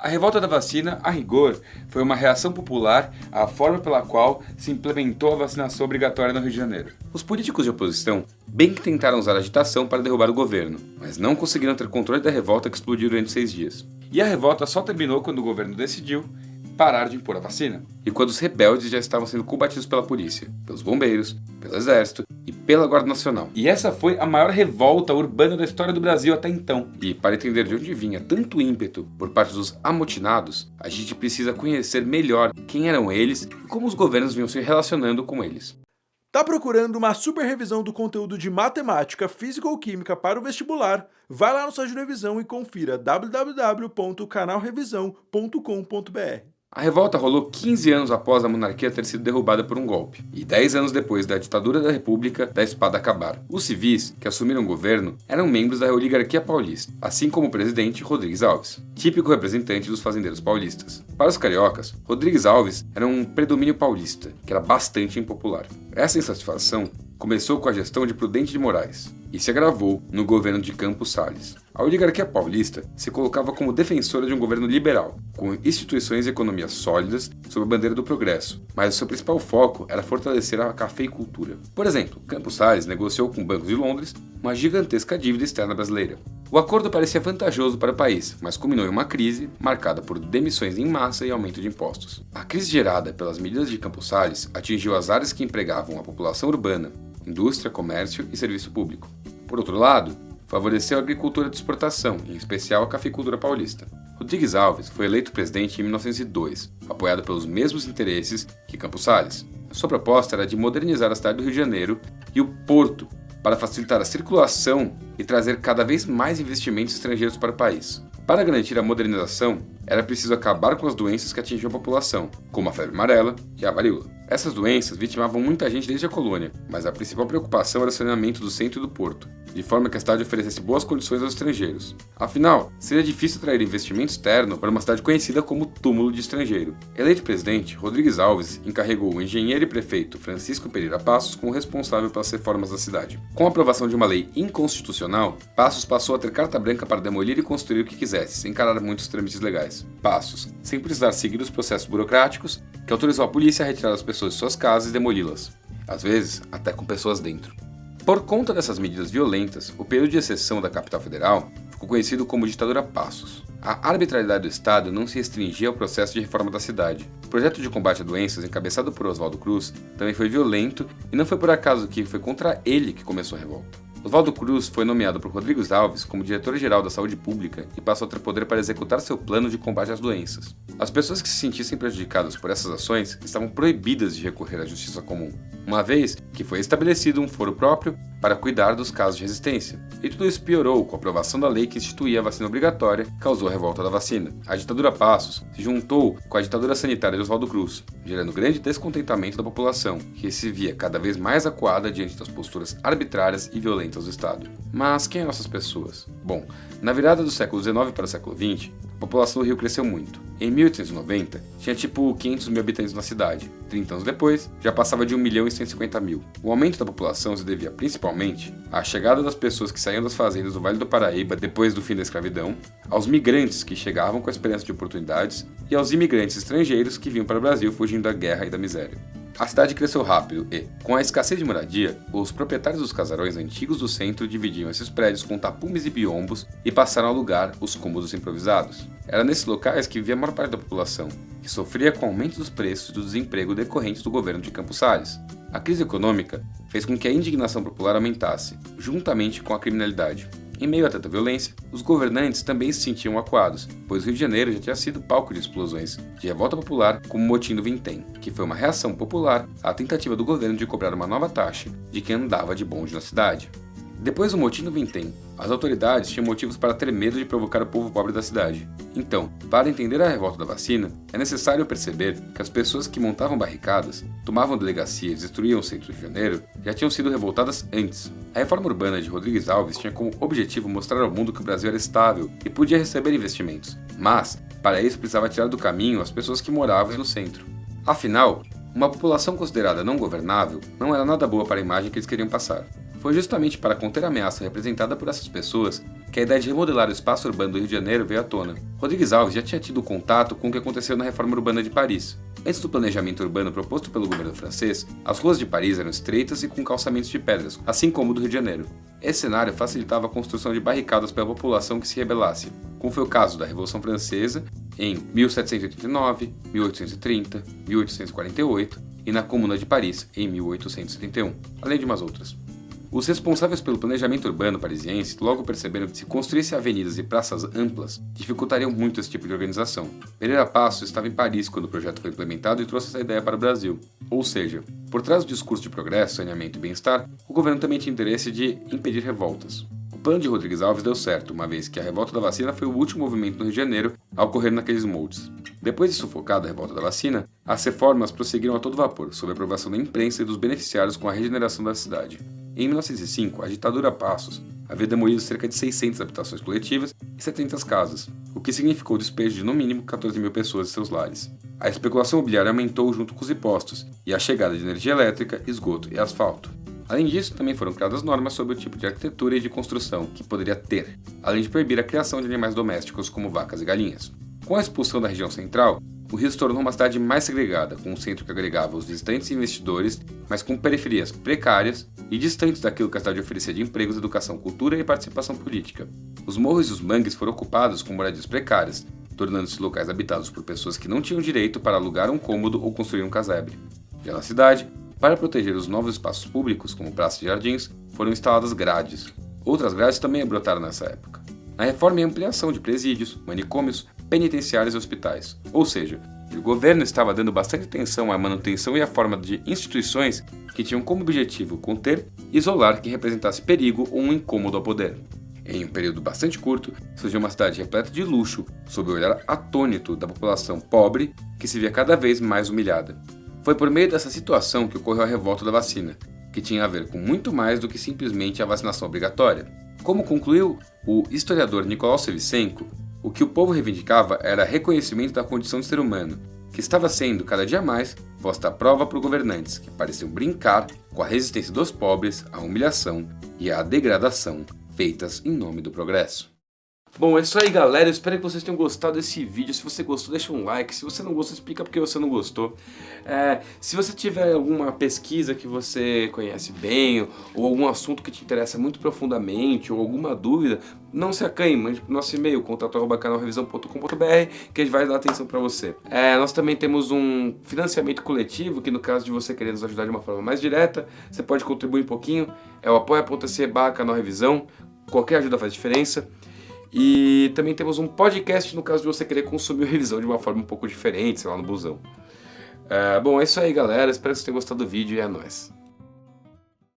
A revolta da vacina, a rigor, foi uma reação popular à forma pela qual se implementou a vacinação obrigatória no Rio de Janeiro. Os políticos de oposição bem que tentaram usar a agitação para derrubar o governo, mas não conseguiram ter controle da revolta que explodiu durante 6 dias. E a revolta só terminou quando o governo decidiu parar de impor a vacina. E quando os rebeldes já estavam sendo combatidos pela polícia, pelos bombeiros, pelo exército e pela Guarda Nacional. E essa foi a maior revolta urbana da história do Brasil até então. E para entender de onde vinha tanto ímpeto por parte dos amotinados, a gente precisa conhecer melhor quem eram eles e como os governos vinham se relacionando com eles. Tá procurando uma super revisão do conteúdo de matemática, física ou química para o vestibular? Vai lá no site do Revisão e confira www.canalrevisão.com.br. A revolta rolou 15 anos após a monarquia ter sido derrubada por um golpe, e 10 anos depois da ditadura da República da Espada acabar. Os civis que assumiram o governo eram membros da oligarquia paulista, assim como o presidente Rodrigues Alves, típico representante dos fazendeiros paulistas. Para os cariocas, Rodrigues Alves era um predomínio paulista, que era bastante impopular. Essa insatisfação começou com a gestão de Prudente de Moraes e se agravou no governo de Campos Salles. A oligarquia paulista se colocava como defensora de um governo liberal, com instituições e economias sólidas sob a bandeira do progresso, mas o seu principal foco era fortalecer a cafeicultura. Por exemplo, Campos Salles negociou com bancos de Londres uma gigantesca dívida externa brasileira. O acordo parecia vantajoso para o país, mas culminou em uma crise marcada por demissões em massa e aumento de impostos. A crise gerada pelas medidas de Campos Salles atingiu as áreas que empregavam a população urbana, indústria, comércio e serviço público. Por outro lado, favoreceu a agricultura de exportação, em especial a cafeicultura paulista. Rodrigues Alves foi eleito presidente em 1902, apoiado pelos mesmos interesses que Campos Salles. Sua proposta era de modernizar a cidade do Rio de Janeiro e o porto para facilitar a circulação e trazer cada vez mais investimentos estrangeiros para o país. Para garantir a modernização, era preciso acabar com as doenças que atingiam a população, como a febre amarela e a varíola. Essas doenças vitimavam muita gente desde a colônia, mas a principal preocupação era o saneamento do centro e do porto, de forma que a cidade oferecesse boas condições aos estrangeiros. Afinal, seria difícil atrair investimento externo para uma cidade conhecida como túmulo de estrangeiro. Eleito presidente, Rodrigues Alves encarregou o engenheiro e prefeito Francisco Pereira Passos como responsável pelas reformas da cidade. Com a aprovação de uma lei inconstitucional, Passos passou a ter carta branca para demolir e construir o que quisesse, sem encarar muitos trâmites legais. Passos, sem precisar seguir os processos burocráticos, que autorizou a polícia a retirar as pessoas de suas casas e demoli-las, às vezes até com pessoas dentro. Por conta dessas medidas violentas, o período de exceção da capital federal ficou conhecido como ditadura Passos. A arbitrariedade do Estado não se restringia ao processo de reforma da cidade. O projeto de combate a doenças, encabeçado por Oswaldo Cruz, também foi violento e não foi por acaso que foi contra ele que começou a revolta. Oswaldo Cruz foi nomeado por Rodrigues Alves como diretor-geral da saúde pública e passou a ter poder para executar seu plano de combate às doenças. As pessoas que se sentissem prejudicadas por essas ações estavam proibidas de recorrer à justiça comum, uma vez que foi estabelecido um foro próprio para cuidar dos casos de resistência. E tudo isso piorou com a aprovação da lei que instituía a vacina obrigatória, que causou a revolta da vacina. A ditadura Passos se juntou com a ditadura sanitária de Oswaldo Cruz, gerando grande descontentamento da população, que se via cada vez mais acuada diante das posturas arbitrárias e violentas do Estado. Mas quem são essas pessoas? Bom, na virada do século XIX para o século XX, a população do Rio cresceu muito. Em 1890, tinha tipo 500 mil habitantes na cidade. 30 anos depois, já passava de 1.150.000. O aumento da população se devia principalmente à chegada das pessoas que saíam das fazendas do Vale do Paraíba depois do fim da escravidão, aos migrantes que chegavam com a esperança de oportunidades e aos imigrantes estrangeiros que vinham para o Brasil fugindo da guerra e da miséria. A cidade cresceu rápido e, com a escassez de moradia, os proprietários dos casarões antigos do centro dividiam esses prédios com tapumes e biombos e passaram a alugar os cômodos improvisados. Era nesses locais que vivia a maior parte da população, que sofria com o aumento dos preços e do desemprego decorrentes do governo de Campos Salles. A crise econômica fez com que a indignação popular aumentasse, juntamente com a criminalidade. Em meio a tanta violência, os governantes também se sentiam acuados, pois o Rio de Janeiro já tinha sido palco de explosões de revolta popular como o Motim do Vintém, que foi uma reação popular à tentativa do governo de cobrar uma nova taxa de quem andava de bonde na cidade. Depois do Motim do Vintém, as autoridades tinham motivos para ter medo de provocar o povo pobre da cidade. Então, para entender a revolta da vacina, é necessário perceber que as pessoas que montavam barricadas, tomavam delegacias e destruíam o centro de Janeiro já tinham sido revoltadas antes. A reforma urbana de Rodrigues Alves tinha como objetivo mostrar ao mundo que o Brasil era estável e podia receber investimentos, mas, para isso precisava tirar do caminho as pessoas que moravam no centro. Afinal, uma população considerada não governável não era nada boa para a imagem que eles queriam passar. Foi justamente para conter a ameaça representada por essas pessoas que a ideia de remodelar o espaço urbano do Rio de Janeiro veio à tona. Rodrigues Alves já tinha tido contato com o que aconteceu na reforma urbana de Paris. Antes do planejamento urbano proposto pelo governo francês, as ruas de Paris eram estreitas e com calçamentos de pedras, assim como o do Rio de Janeiro. Esse cenário facilitava a construção de barricadas pela população que se rebelasse, como foi o caso da Revolução Francesa em 1789, 1830, 1848 e na Comuna de Paris em 1871, além de umas outras. Os responsáveis pelo planejamento urbano parisiense logo perceberam que se construísse avenidas e praças amplas, dificultariam muito esse tipo de organização. Pereira Passos estava em Paris quando o projeto foi implementado e trouxe essa ideia para o Brasil. Ou seja, por trás do discurso de progresso, saneamento e bem-estar, o governo também tinha interesse de impedir revoltas. O plano de Rodrigues Alves deu certo, uma vez que a revolta da vacina foi o último movimento no Rio de Janeiro a ocorrer naqueles moldes. Depois de sufocada a revolta da vacina, as reformas prosseguiram a todo vapor, sob a aprovação da imprensa e dos beneficiários com a regeneração da cidade. Em 1905, a ditadura Passos havia demolido cerca de 600 habitações coletivas e 700 casas, o que significou o despejo de no mínimo 14 mil pessoas de seus lares. A especulação imobiliária aumentou junto com os impostos e a chegada de energia elétrica, esgoto e asfalto. Além disso, também foram criadas normas sobre o tipo de arquitetura e de construção que poderia ter, além de proibir a criação de animais domésticos como vacas e galinhas. Com a expulsão da região central, o Rio se tornou uma cidade mais segregada, com um centro que agregava os visitantes e investidores, mas com periferias precárias e distantes daquilo que a cidade oferecia de empregos, educação, cultura e participação política. Os morros e os mangues foram ocupados com moradias precárias, tornando-se locais habitados por pessoas que não tinham direito para alugar um cômodo ou construir um casebre. Já na cidade, para proteger os novos espaços públicos, como praças e jardins, foram instaladas grades. Outras grades também brotaram nessa época. Na reforma e ampliação de presídios, manicômios, penitenciários e hospitais. Ou seja, o governo estava dando bastante atenção à manutenção e à forma de instituições que tinham como objetivo conter e isolar quem representasse perigo ou um incômodo ao poder. Em um período bastante curto, surgiu uma cidade repleta de luxo, sob o olhar atônito da população pobre que se via cada vez mais humilhada. Foi por meio dessa situação que ocorreu a revolta da vacina, que tinha a ver com muito mais do que simplesmente a vacinação obrigatória. Como concluiu o historiador Nicolau Sevicenko, o que o povo reivindicava era reconhecimento da condição de ser humano, que estava sendo cada dia mais posta à prova por governantes que pareciam brincar com a resistência dos pobres, a humilhação e a degradação feitas em nome do progresso. Bom, é isso aí, galera. Eu espero que vocês tenham gostado desse vídeo. Se você gostou, deixa um like. Se você não gostou, explica porque você não gostou. Se você tiver alguma pesquisa que você conhece bem, ou algum assunto que te interessa muito profundamente, ou alguma dúvida, não se acanhe, mande pro nosso e-mail, contato@canalrevisão.com.br, que a gente vai dar atenção para você. Nós também temos um financiamento coletivo, que no caso de você querer nos ajudar de uma forma mais direta, você pode contribuir um pouquinho. É o apoia.se/canalrevisão. Qualquer ajuda faz diferença. E também temos um podcast no caso de você querer consumir o Revisão de uma forma um pouco diferente, sei lá, no busão. Bom, é isso aí, galera. Espero que vocês tenham gostado do vídeo e é nóis.